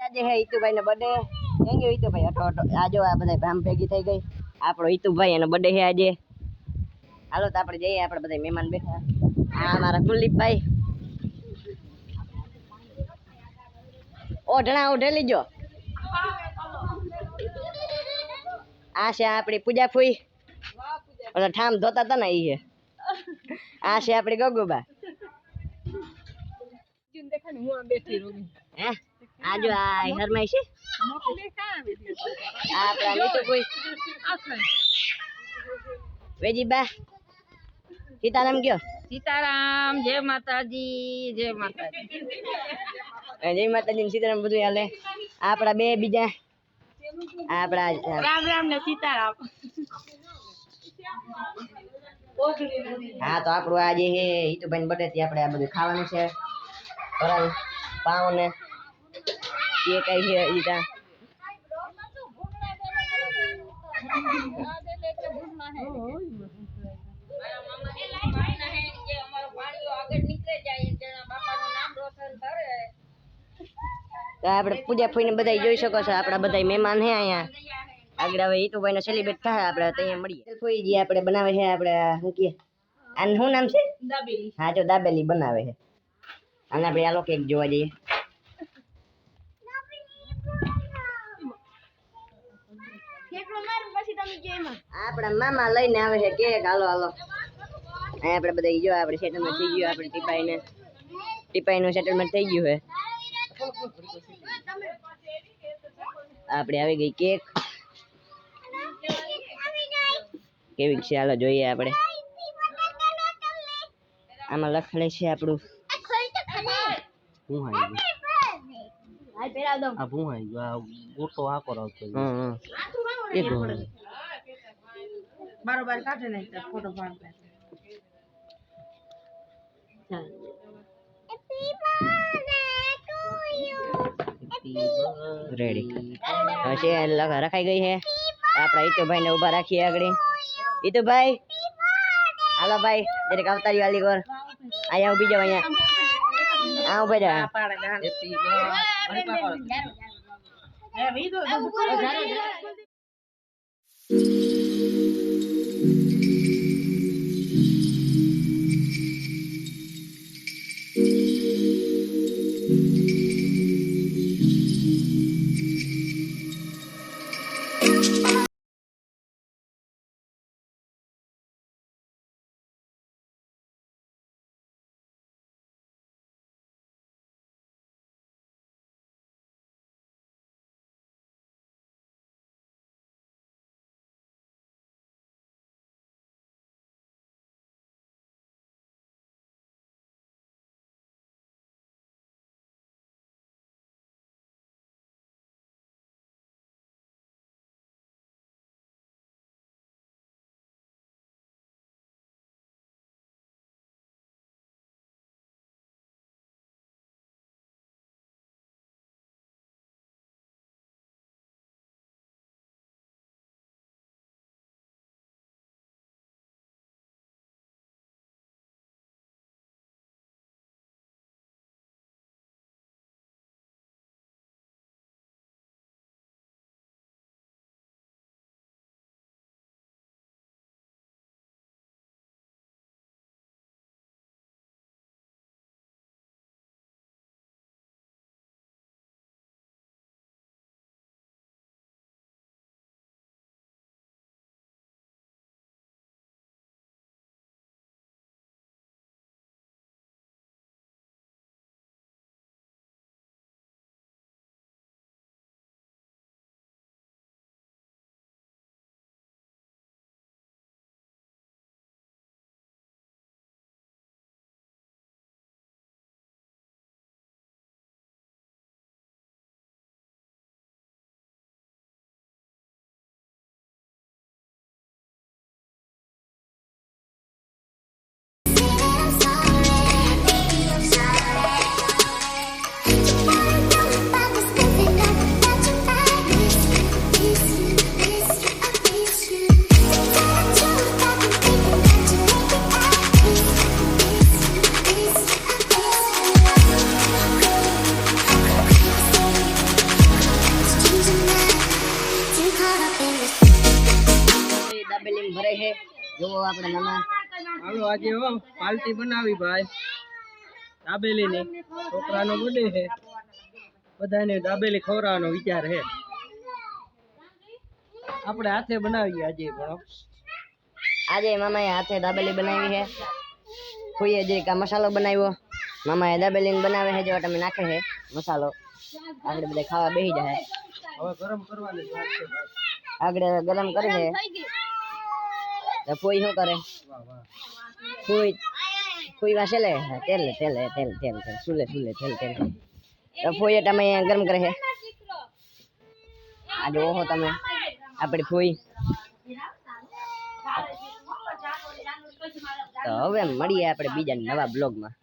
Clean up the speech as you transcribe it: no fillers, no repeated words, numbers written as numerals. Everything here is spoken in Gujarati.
આજે હે ઈતુભાઈ નો બર્થડે થેન્ક યુ ઈતુભાઈ અટો અટો આ જો આ બધા ભામ ભેગી થઈ ગઈ આપણો ઈતુભાઈ એનો બર્થડે હે આજે હાલો તો આપણે જઈએ આપણે બધા મહેમાન બેઠા આ મારા કુલદીપભાઈ ઓઢણા ઓઢે લીજો આ છે આપણી પૂજા ફૂઈ ઓલા ઠામ ધોતા હતા ને ઈ છે આ છે આપણી ગગુબા હે આ જો આ હરમાઈ છે આ આપણા નીતુ કોઈ વેજીબા સીતારામ કયો સીતારામ જય માતાજી જય માતાજી જય માતાજી સીતારામ બધું હાલે આપણા બે બીજા આપણા રામ રામ ને સીતારામ હા તો આપણું આજે હે ઈતુભાઈ બર્થડે થી આપણે આ બધું ખાવાનું છે બરાબર પાવ ને એ કઈ છે ઈતા તો આપણે પૂજા ફોઈને બધા જોઈ શકો છો આપણા બધા મહેમાન હે અહીંયા આગળ હવે ઈતુભાઈ નો સેલિબ્રેટ થાય આપણે ત્યાં મળીએ ફોઈ જે આપણે બનાવે છે આપણે શું કહીએ આનું શું નામ છે દાબેલી હા જો દાબેલી બનાવે છે અને આપણે આલો કેક જોવા જઈએ આપણા મામા લઈને આવે છે કેક હાલો હાલો અહીંયા આપણે બધા જો આપણે સેટલમેન્ટ થઈ ગયું આપણે ટીપાઈ નું સેટલમેન્ટ થઈ ગયું છે આપણે આવી ગઈ કેક કેવી છે હાલો જોઈએ આપણે આમાં લખેલું છે આપણું હું આવી ગયું આ હું આવી ગયું આ ગોટો આકો આવતો એ ગોળ બરોબર કાઢે નહીં ફોટો પાડ રેડી હશે રખાઈ ગઈ છે આપણા ઈતુભાઈ ને ઉભા રાખીએ આગળ ઈતુભાઈ હાલો ભાઈ દરેક અવતારી વાલી કોર અહીંયા ઉભી જાવ અહીંયા આ ઉભા જા જોવો આપણે મામા હાલો આજે હો પાર્ટી બનાવી ભાઈ દાબેલીની છોકરાનો બર્થડે છે બધાને દાબેલી ખવડાવવાનો વિચાર છે આપણે હાથે બનાવીએ આજે પણ આજે મામાએ હાથે દાબેલી બનાવી છે કોઈએ જે કા મસાલો બનાવ્યો મામાએ દાબેલી બનાવે છે જો તમે નાખે છે મસાલો આપણે બધા ખાવા બેસી જાય હવે ગરમ કરવાની વાત છે ભાઈ આગળ ગરમ કરે છે તો કોઈ શું કરે વાહ વાહ કોઈ વાસે લે તેલ સુલે તેલ તો ફોઈ તમે ગરમ કરે છે આ જોવો તમે આપણી ફોઈ તો હવે મળીએ આપણે બીજા નવા બ્લોગમાં